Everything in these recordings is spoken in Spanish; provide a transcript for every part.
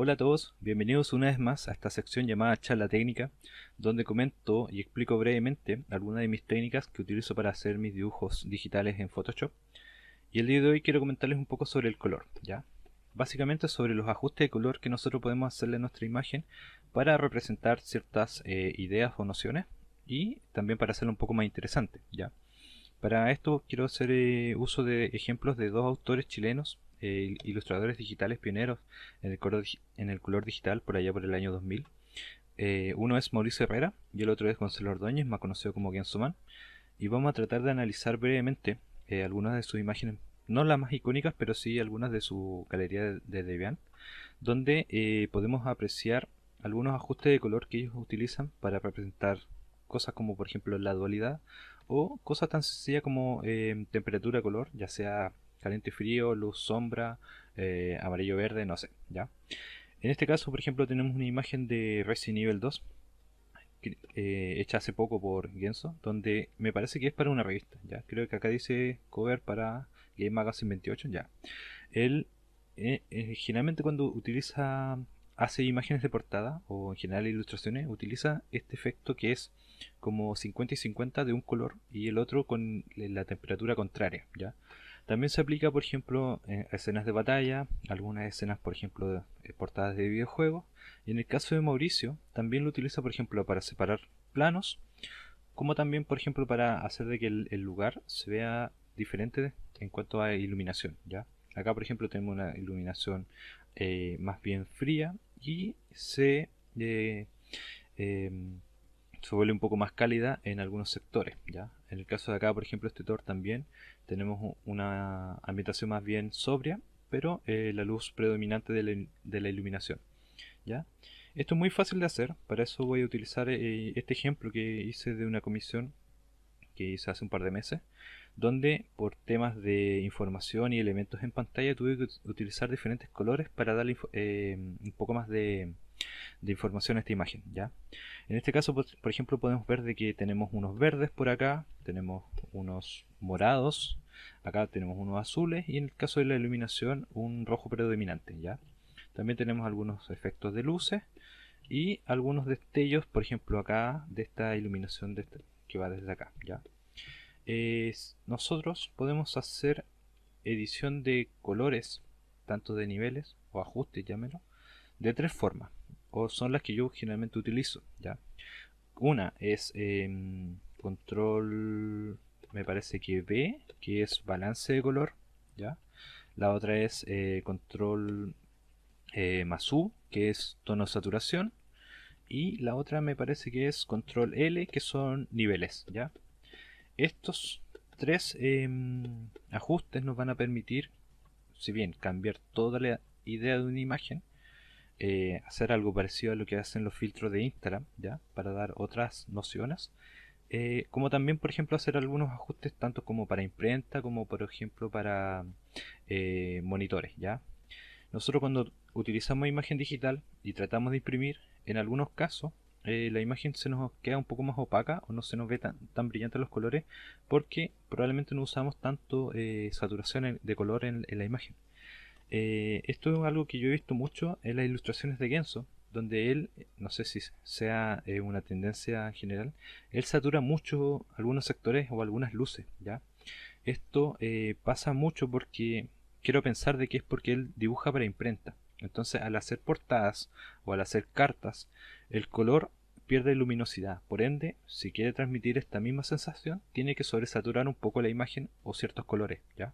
Hola a todos, bienvenidos una vez más a esta sección llamada Charla Técnica, donde comento y explico brevemente algunas de mis técnicas que utilizo para hacer mis dibujos digitales en Photoshop. Y el día de hoy quiero comentarles un poco sobre el color, ¿ya? Básicamente sobre los ajustes de color que nosotros podemos hacerle a nuestra imagen para representar ciertas ideas o nociones y también para hacerlo un poco más interesante, ¿ya? Para esto quiero hacer uso de ejemplos de dos autores chilenos, ilustradores digitales pioneros en el color digital por allá por el año 2000. Uno es Mauricio Herrera y el otro es Gonzalo Ordóñez, más conocido como Gensoman. Y vamos a tratar de analizar brevemente algunas de sus imágenes, no las más icónicas, pero sí algunas de su galería de Debian, donde podemos apreciar algunos ajustes de color que ellos utilizan para representar cosas como por ejemplo la dualidad o cosas tan sencillas como temperatura color, ya sea caliente frío, luz sombra, amarillo verde, no sé, ¿ya? En este caso, por ejemplo, tenemos una imagen de Resident Evil 2 hecha hace poco por Genso, donde me parece que es para una revista, ¿ya? Creo que acá dice cover para Game Magazine 28, ya. Él generalmente cuando hace imágenes de portada o en general ilustraciones, utiliza este efecto que es como 50 y 50 de un color y el otro con la temperatura contraria, ¿ya? También se aplica, por ejemplo, a escenas de batalla, algunas escenas, por ejemplo, de portadas de videojuegos. Y en el caso de Mauricio, también lo utiliza, por ejemplo, para separar planos, como también, por ejemplo, para hacer de que el lugar se vea diferente en cuanto a iluminación, ¿ya? Acá, por ejemplo, tenemos una iluminación más bien fría y eh, em, se vuelve un poco más cálida en algunos sectores, ¿ya? En el caso de acá, por ejemplo, este Thor también tenemos una ambientación más bien sobria, pero la luz predominante de la iluminación, ¿ya? Esto es muy fácil de hacer, para eso voy a utilizar este ejemplo que hice de una comisión que hice hace un par de meses, donde por temas de información y elementos en pantalla tuve que utilizar diferentes colores para darle un poco más de información a esta imagen, ¿ya? En este caso, por ejemplo, podemos ver de que tenemos unos verdes por acá, tenemos unos morados, acá tenemos unos azules y en el caso de la iluminación un rojo predominante, ¿ya? También tenemos algunos efectos de luces y algunos destellos, por ejemplo acá, de esta iluminación que va desde acá, ¿ya? Nosotros podemos hacer edición de colores, tanto de niveles o ajustes, llámelo, de tres formas, o son las que yo generalmente utilizo, ¿ya? Una es control, me parece que B, que es balance de color, ¿ya? La otra es control más U, que es tono de saturación, y la otra me parece que es control L, que son niveles, ¿ya? Estos tres ajustes nos van a permitir, si bien cambiar toda la idea de una imagen, hacer algo parecido a lo que hacen los filtros de Instagram, ¿ya? Para dar otras nociones. Como también, por ejemplo, hacer algunos ajustes tanto como para imprenta como, por ejemplo, para monitores, ¿ya? Nosotros cuando utilizamos imagen digital y tratamos de imprimir, en algunos casos la imagen se nos queda un poco más opaca o no se nos ve tan brillantes los colores porque probablemente no usamos tanto saturación de color en la imagen. Esto es algo que yo he visto mucho en las ilustraciones de Genso, donde él, no sé si sea una tendencia general, él satura mucho algunos sectores o algunas luces, ¿ya? Esto pasa mucho porque quiero pensar de que es porque él dibuja para imprenta. Entonces, al hacer portadas o al hacer cartas, el color pierde luminosidad. Por ende, si quiere transmitir esta misma sensación, tiene que sobresaturar un poco la imagen o ciertos colores, ¿ya?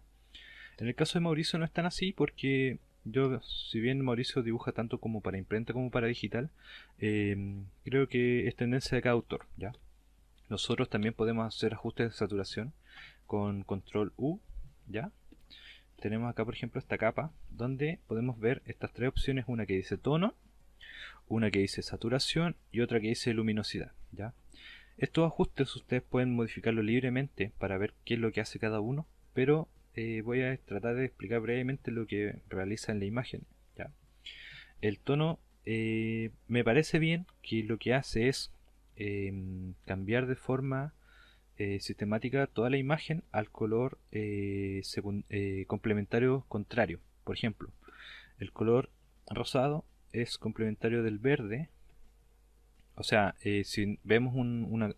En el caso de Mauricio no es tan así porque yo, si bien Mauricio dibuja tanto como para imprenta como para digital, creo que es tendencia de cada autor, ¿ya? Nosotros también podemos hacer ajustes de saturación con control U, ¿ya? Tenemos acá, por ejemplo, esta capa donde podemos ver estas tres opciones, una que dice tono, una que dice saturación y otra que dice luminosidad, ¿ya? Estos ajustes ustedes pueden modificarlo libremente para ver qué es lo que hace cada uno, pero voy a tratar de explicar brevemente lo que realiza en la imagen, ¿ya? El tono me parece bien que lo que hace es cambiar de forma sistemática toda la imagen al color complementario contrario. Por ejemplo, el color rosado es complementario del verde. O sea, si vemos una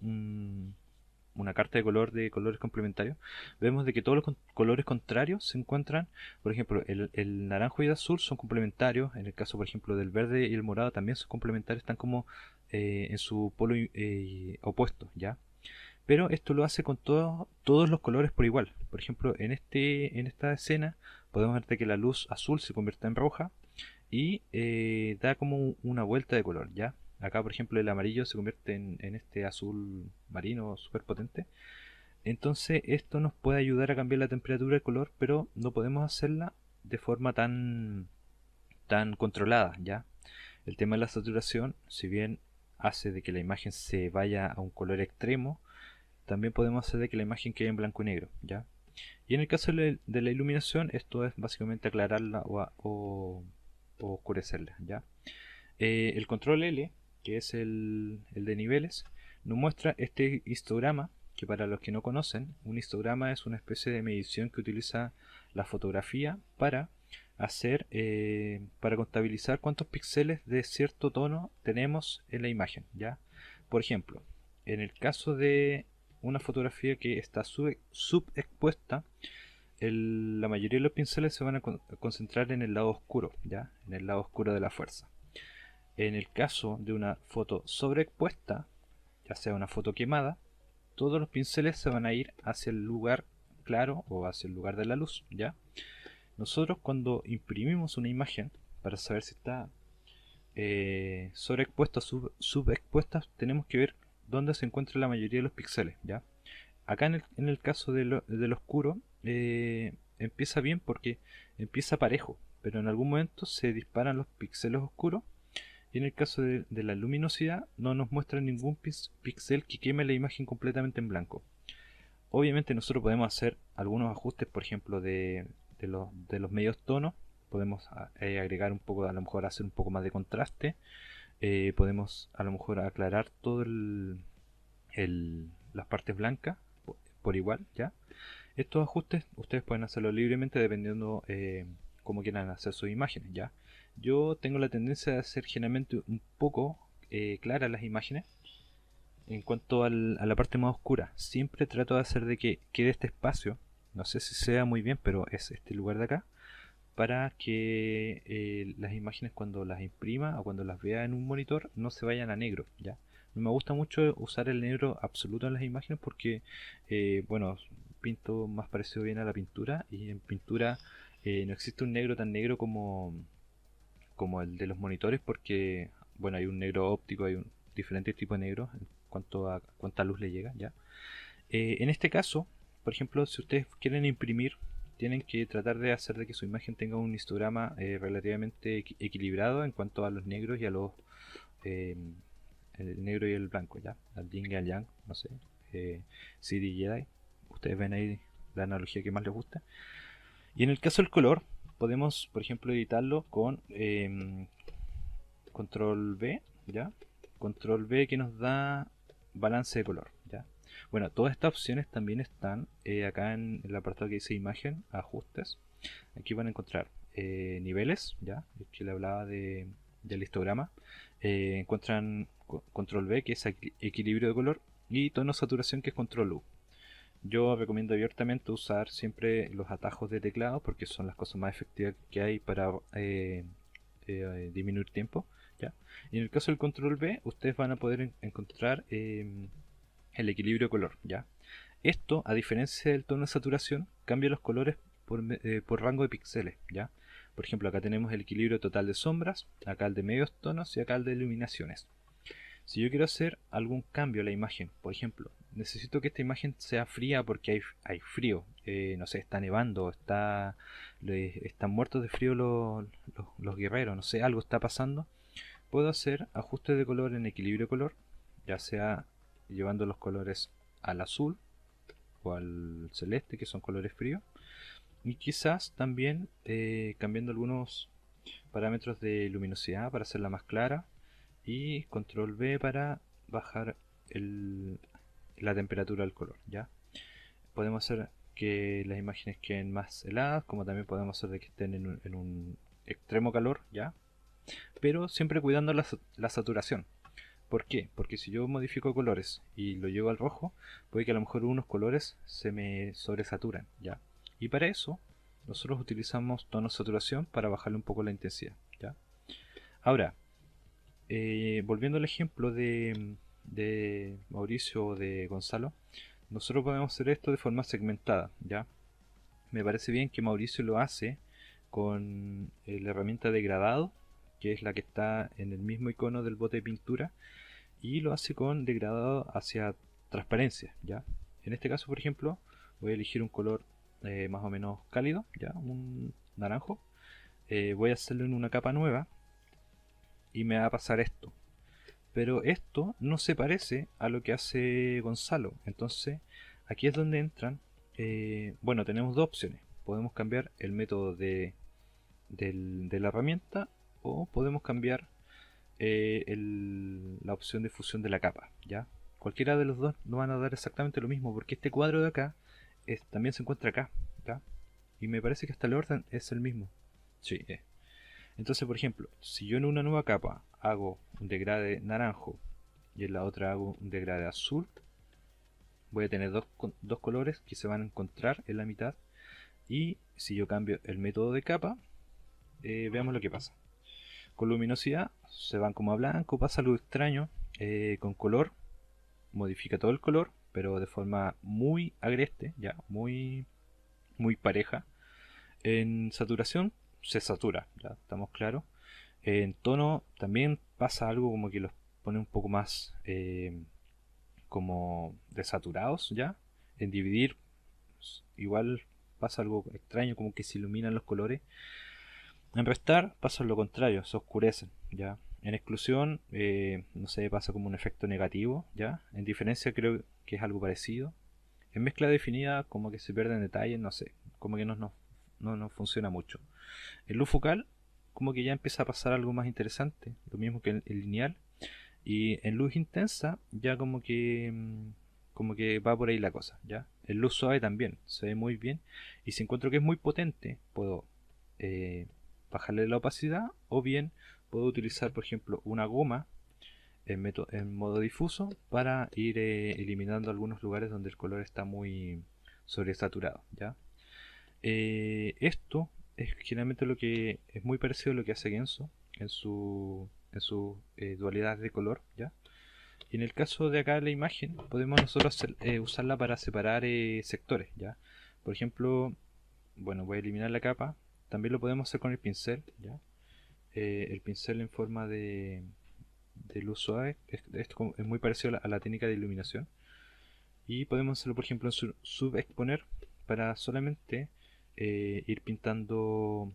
carta de colores complementarios, vemos de que todos los colores contrarios se encuentran, por ejemplo, el naranjo y el azul son complementarios, en el caso, por ejemplo, del verde y el morado también son complementarios, están como en su polo opuesto, ¿ya? Pero esto lo hace con todos los colores por igual. Por ejemplo, en esta escena podemos ver de que la luz azul se convierte en roja y da como una vuelta de color, ¿ya? Acá, por ejemplo, el amarillo se convierte en este azul marino súper potente. Entonces, esto nos puede ayudar a cambiar la temperatura del color, pero no podemos hacerla de forma tan controlada, ¿ya? El tema de la saturación, si bien hace de que la imagen se vaya a un color extremo, también podemos hacer de que la imagen quede en blanco y negro, ¿ya? Y en el caso de la iluminación, esto es básicamente aclararla o oscurecerla, ¿ya? El control L, que es el de niveles, nos muestra este histograma, que para los que no conocen, un histograma es una especie de medición que utiliza la fotografía para contabilizar cuántos píxeles de cierto tono tenemos en la imagen, ¿ya? Por ejemplo, en el caso de una fotografía que está subexpuesta, la mayoría de los pinceles se van a concentrar en el lado oscuro, ¿ya? En el lado oscuro de la fuerza. En el caso de una foto sobreexpuesta, ya sea una foto quemada, todos los pinceles se van a ir hacia el lugar claro o hacia el lugar de la luz, ¿ya? Nosotros cuando imprimimos una imagen, para saber si está sobreexpuesta o subexpuesta, tenemos que ver dónde se encuentra la mayoría de los píxeles, ¿ya? Acá en el caso del oscuro, empieza bien porque empieza parejo, pero en algún momento se disparan los píxeles oscuros y en el caso de la luminosidad no nos muestra ningún píxel que queme la imagen completamente en blanco. Obviamente nosotros podemos hacer algunos ajustes, por ejemplo, de los medios tonos. Podemos agregar un poco, a lo mejor hacer un poco más de contraste. Podemos a lo mejor aclarar todo las partes blancas por igual, ¿ya? Estos ajustes ustedes pueden hacerlo libremente dependiendo cómo quieran hacer sus imágenes, ¿ya? Yo tengo la tendencia de hacer generalmente un poco claras las imágenes. En cuanto a la parte más oscura, siempre trato de hacer de que quede este espacio, no sé si sea muy bien, pero es este lugar de acá, para que las imágenes cuando las imprima o cuando las vea en un monitor no se vayan a negro, ¿ya? No me gusta mucho usar el negro absoluto en las imágenes porque, bueno, pinto más parecido bien a la pintura y en pintura no existe un negro tan negro como el de los monitores porque, bueno, hay un negro óptico, hay diferentes tipos de negros en cuanto a cuánta luz le llega, ¿ya? En este caso, por ejemplo, si ustedes quieren imprimir, tienen que tratar de hacer de que su imagen tenga un histograma relativamente equilibrado en cuanto a los negros y a los eh, el negro y el blanco, ¿ya? Al yin y al yang, no sé, Sith y Jedi. Ustedes ven ahí la analogía que más les gusta. Y en el caso del color, podemos, por ejemplo, editarlo con control B, ¿ya? Control B que nos da balance de color, ¿ya? Bueno, todas estas opciones también están acá en el apartado que dice imagen, ajustes. Aquí van a encontrar niveles, ¿ya? Que le hablaba del histograma. Encuentran control B, que es equilibrio de color, y tono saturación, que es control U. Yo recomiendo abiertamente usar siempre los atajos de teclado porque son las cosas más efectivas que hay para disminuir tiempo, ¿ya? Y en el caso del control B, ustedes van a poder encontrar el equilibrio de color, ¿ya? Esto, a diferencia del tono de saturación, cambia los colores por rango de píxeles, ¿ya? Por ejemplo, acá tenemos el equilibrio total de sombras, acá el de medios tonos y acá el de iluminaciones. Si yo quiero hacer algún cambio a la imagen, por ejemplo, necesito que esta imagen sea fría porque hay frío, no sé, está nevando, están muertos de frío los guerreros, no sé, algo está pasando, puedo hacer ajustes de color en equilibrio de color, ya sea llevando los colores al azul o al celeste, que son colores fríos, y quizás también cambiando algunos parámetros de luminosidad para hacerla más clara y control B para bajar la temperatura del color, ¿ya? Podemos hacer que las imágenes queden más heladas, como también podemos hacer de que estén en un extremo calor, ¿ya? pero siempre cuidando la saturación. ¿Por qué? Porque si yo modifico colores y lo llevo al rojo, puede que a lo mejor unos colores se me sobresaturan, ¿ya? Y para eso, nosotros utilizamos tono de saturación para bajarle un poco la intensidad, ¿ya? Ahora, volviendo al ejemplo de Mauricio o de Gonzalo, nosotros podemos hacer esto de forma segmentada, ¿ya? Me parece bien que Mauricio lo hace con la herramienta de degradado, que es la que está en el mismo icono del bote de pintura, y lo hace con degradado hacia transparencia, ¿ya? En este caso, por ejemplo, voy a elegir un color más o menos cálido, ¿ya? Un naranjo. Voy a hacerlo en una capa nueva y me va a pasar esto. Pero esto no se parece a lo que hace Gonzalo. Entonces, aquí es donde entran. Bueno, tenemos dos opciones. Podemos cambiar el método de la herramienta o podemos cambiar la opción de fusión de la capa, ¿ya? Cualquiera de los dos no van a dar exactamente lo mismo porque este cuadro de acá también se encuentra acá, ¿ya? Y me parece que hasta el orden es el mismo. Sí, entonces, por ejemplo, si yo en una nueva capa hago un degrade naranjo y en la otra hago un degrade azul, voy a tener dos colores que se van a encontrar en la mitad. Y si yo cambio el método de capa, veamos lo que pasa. Con luminosidad se van como a blanco, pasa algo extraño. Con color modifica todo el color, pero de forma muy agreste, ya, muy pareja. En saturación se satura, ya estamos claros. En tono también pasa algo como que los pone un poco más como desaturados ya. En dividir igual pasa algo extraño, como que se iluminan los colores. En restar pasa lo contrario, se oscurecen, ¿ya? En exclusión, no sé, pasa como un efecto negativo, ¿ya? En diferencia creo que es algo parecido. En mezcla definida como que se pierden detalles, no sé, como que no funciona mucho. En luz focal como que ya empieza a pasar algo más interesante, lo mismo que el lineal. Y en luz intensa ya como que va por ahí la cosa, ¿ya? En luz suave también, se ve muy bien. Y si encuentro que es muy potente, puedo eh, bajarle la opacidad o bien puedo utilizar, por ejemplo, una goma en modo difuso para ir eliminando algunos lugares donde el color está muy sobresaturado, ¿ya? Esto es generalmente lo que es muy parecido a lo que hace Genso en su dualidad de color, ¿ya? Y en el caso de acá la imagen, podemos nosotros usarla para separar sectores, ¿ya? Por ejemplo, bueno, voy a eliminar la capa. También lo podemos hacer con el pincel, ¿ya? El pincel en forma de luz suave es muy parecido a la técnica de iluminación. Y podemos hacerlo, por ejemplo, en subexponer para solamente ir pintando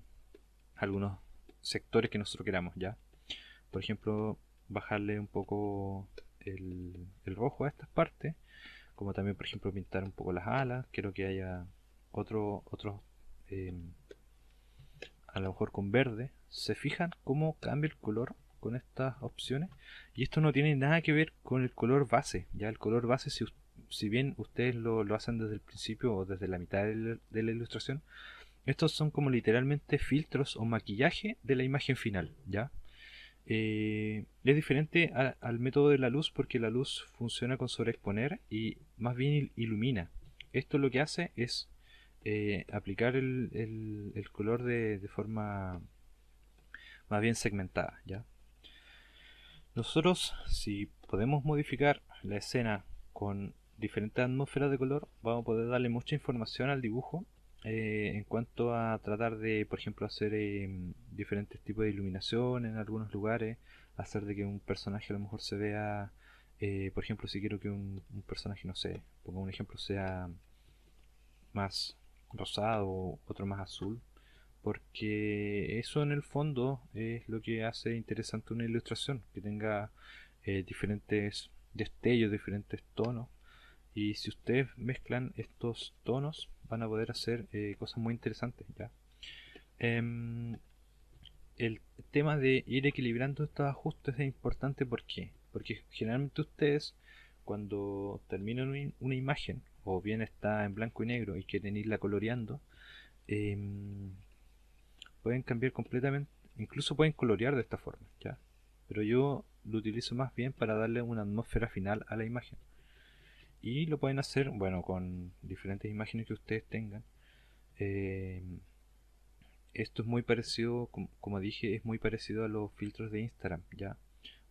algunos sectores que nosotros queramos, ¿ya? Por ejemplo, bajarle un poco el rojo a estas partes, como también, por ejemplo, pintar un poco las alas. Quiero que haya otros, eh, a lo mejor con verde. ¿Se fijan cómo cambia el color con estas opciones? Y esto no tiene nada que ver con el color base. Ya el color base, si bien ustedes lo hacen desde el principio o desde la mitad de la ilustración, estos son como literalmente filtros o maquillaje de la imagen final, ¿ya? Es diferente al método de la luz porque la luz funciona con sobreexponer y más bien ilumina. Esto lo que hace es aplicar el color de forma más bien segmentada, ¿ya? Nosotros, si podemos modificar la escena con diferentes atmósferas de color, vamos a poder darle mucha información al dibujo en cuanto a tratar de, por ejemplo, hacer diferentes tipos de iluminación en algunos lugares, hacer de que un personaje a lo mejor se vea, por ejemplo, si quiero que un personaje, no sé, pongo un ejemplo, sea más rosado, otro más azul, porque eso en el fondo es lo que hace interesante una ilustración, que tenga diferentes destellos, diferentes tonos, y si ustedes mezclan estos tonos van a poder hacer cosas muy interesantes, ¿ya? Em, el tema de ir equilibrando estos ajustes es importante. ¿Por qué? Porque generalmente ustedes cuando terminan una imagen o bien está en blanco y negro y quieren irla coloreando, em, pueden cambiar completamente, Incluso pueden colorear de esta forma, ¿ya? Pero yo lo utilizo más bien para darle una atmósfera final a la imagen. Y lo pueden hacer, bueno, con diferentes imágenes que ustedes tengan. Eh, Esto es muy parecido, como dije, es muy parecido a los filtros de Instagram, ¿ya?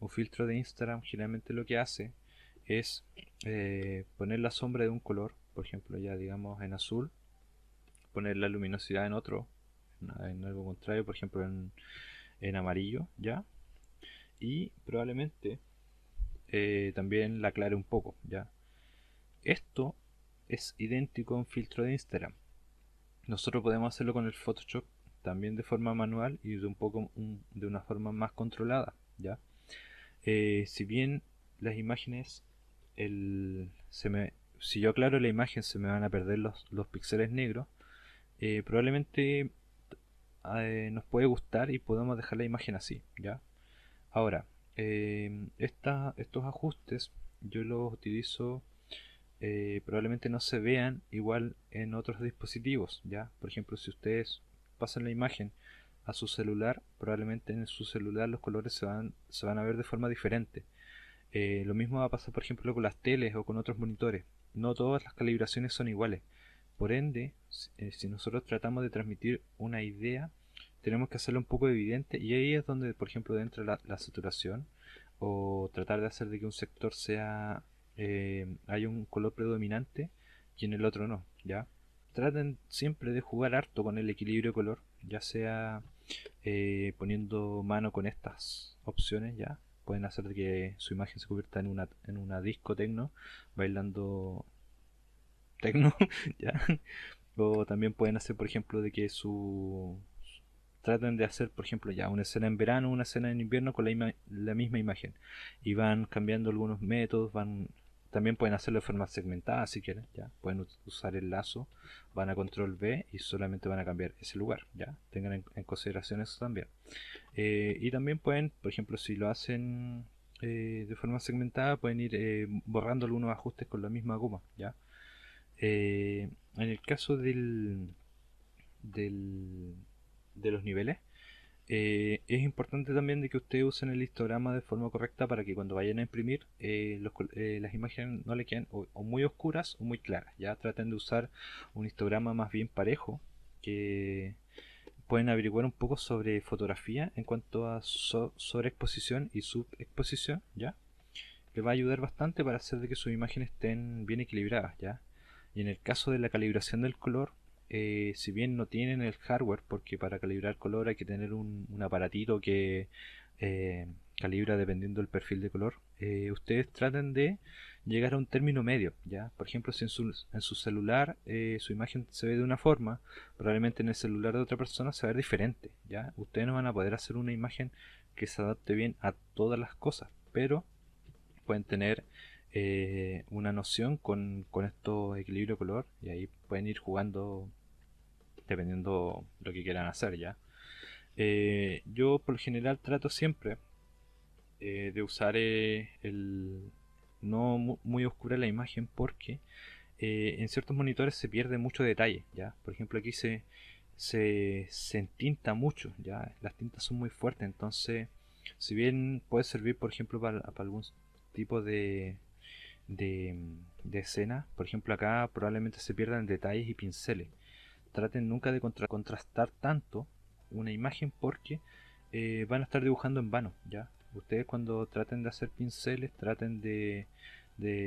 Un filtro de Instagram generalmente lo que hace es poner la sombra de un color, por ejemplo, ya digamos en azul, poner la luminosidad en otro, en algo contrario, por ejemplo en amarillo, ¿ya? Y probablemente también la aclare un poco, ¿ya? Esto es idéntico a un filtro de Instagram. Nosotros podemos hacerlo con el Photoshop también de forma manual y de una forma más controlada, ¿ya? Si bien las imágenes, si yo aclaro la imagen se me van a perder los píxeles negros, probablemente nos puede gustar y podemos dejar la imagen así, ¿ya? Ahora, estos ajustes yo los utilizo, probablemente no se vean igual en otros dispositivos, ¿ya? Por ejemplo, si ustedes pasan la imagen a su celular, probablemente en su celular los colores se van a ver de forma diferente. Lo mismo va a pasar, por ejemplo, con las teles o con otros monitores. No todas las calibraciones son iguales. Por ende, si nosotros tratamos de transmitir una idea, tenemos que hacerlo un poco evidente y ahí es donde, por ejemplo, entra la saturación o tratar de hacer de que un sector hay un color predominante y en el otro no, ¿ya? Traten siempre de jugar harto con el equilibrio de color, ya sea poniendo mano con estas opciones, ¿ya? Pueden hacer de que su imagen se convierta en una disco tecno, bailando tecno, ¿ya? O también pueden hacer, por ejemplo, de que traten de hacer, por ejemplo, ya una escena en verano, una escena en invierno con la misma imagen. Y van cambiando algunos métodos, también pueden hacerlo de forma segmentada si quieren, ya. Pueden usar el lazo, van a control V y solamente van a cambiar ese lugar, ya. Tengan en consideración eso también. Y también pueden, por ejemplo, si lo hacen de forma segmentada, pueden ir borrando algunos ajustes con la misma goma, ya. En el caso del, de los niveles, es importante también de que ustedes usen el histograma de forma correcta para que cuando vayan a imprimir las imágenes no le queden o muy oscuras o muy claras. Ya traten de usar un histograma más bien parejo, que pueden averiguar un poco sobre fotografía en cuanto a sobreexposición y subexposición, ¿ya? Les va a ayudar bastante para hacer de que sus imágenes estén bien equilibradas, ¿ya? Y en el caso de la calibración del color, si bien no tienen el hardware, porque para calibrar color hay que tener un aparatito que calibra dependiendo del perfil de color, ustedes traten de llegar a un término medio, ¿ya? Por ejemplo, si en su celular su imagen se ve de una forma, probablemente en el celular de otra persona se va a ver diferente, ¿ya? Ustedes no van a poder hacer una imagen que se adapte bien a todas las cosas, pero pueden tener una noción con estos equilibrio color y ahí pueden ir jugando dependiendo lo que quieran hacer, ya. Yo por lo general trato siempre de usar no muy oscura la imagen porque en ciertos monitores se pierde mucho detalle, ya. Por ejemplo aquí se entinta mucho, ya. Las tintas son muy fuertes, entonces si bien puede servir por ejemplo para algún tipo de, de escena, por ejemplo acá probablemente se pierdan detalles y pinceles. Traten nunca de contrastar tanto una imagen porque van a estar dibujando en vano, ¿ya? Ustedes cuando traten de hacer pinceles, traten de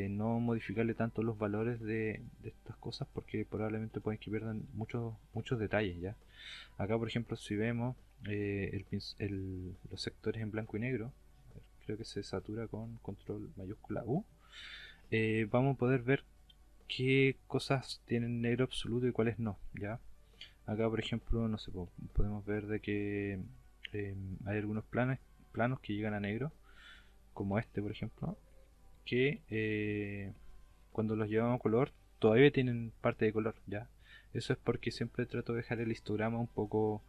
no modificarle tanto los valores de estas cosas porque probablemente pueden que pierdan muchos detalles, ¿ya? Acá, por ejemplo, si vemos los sectores en blanco y negro, creo que se satura con control mayúscula U, vamos a poder ver qué cosas tienen negro absoluto y cuáles no, ¿ya? Acá, por ejemplo, no sé, podemos ver de que hay algunos planos que llegan a negro, como este, por ejemplo, que cuando los llevamos a color todavía tienen parte de color, ¿ya? Eso es porque siempre trato de dejar el histograma un poco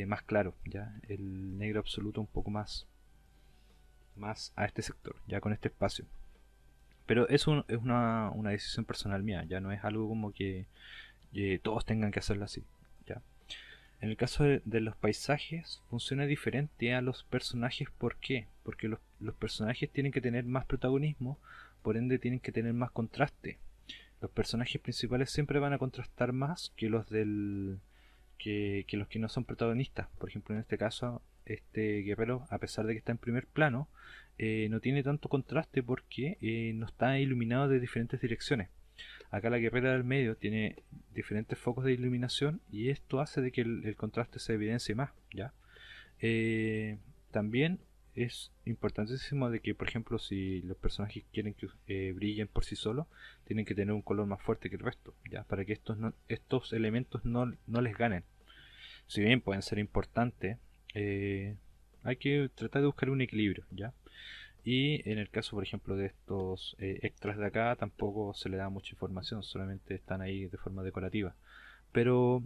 más claro, ¿ya? El negro absoluto un poco más a este sector, ya con este espacio. Pero es una decisión personal mía, ya no es algo como que todos tengan que hacerlo así, ¿ya? En el caso de los paisajes funciona diferente a los personajes. ¿Por qué? Porque los personajes tienen que tener más protagonismo, por ende tienen que tener más contraste. Los personajes principales siempre van a contrastar más que los que no son protagonistas. Por ejemplo, en este caso, este guerrero, a pesar de que está en primer plano, no tiene tanto contraste porque no está iluminado de diferentes direcciones. Acá la guerrera del medio tiene diferentes focos de iluminación y esto hace de que el contraste se evidencie más, ¿ya? Eh, También es importantísimo de que, por ejemplo, si los personajes quieren que brillen por sí solos, tienen que tener un color más fuerte que el resto, ¿ya? Para que estos elementos no les ganen. Si bien pueden ser importantes, eh, hay que tratar de buscar un equilibrio, ¿ya? Y en el caso, por ejemplo, de estos extras de acá, tampoco se le da mucha información, solamente están ahí de forma decorativa. Pero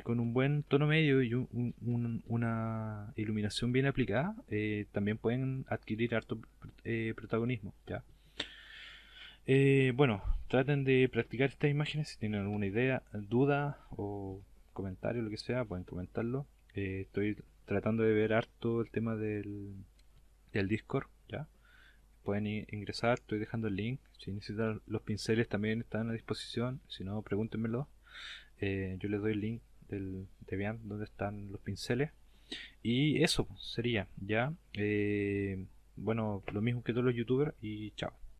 con un buen tono medio y una iluminación bien aplicada, también pueden adquirir harto protagonismo, ¿ya? Bueno, traten de practicar estas imágenes. Si tienen alguna idea, duda o comentario, lo que sea, pueden comentarlo. Estoy tratando de ver harto el tema del Discord, ¿ya? Pueden ingresar, estoy dejando el link. Si necesitan los pinceles también están a disposición. Si no, pregúntenmelo. Yo les doy el link del Debian donde están los pinceles. Y eso sería, ¿ya? Bueno, lo mismo que todos los youtubers y chao.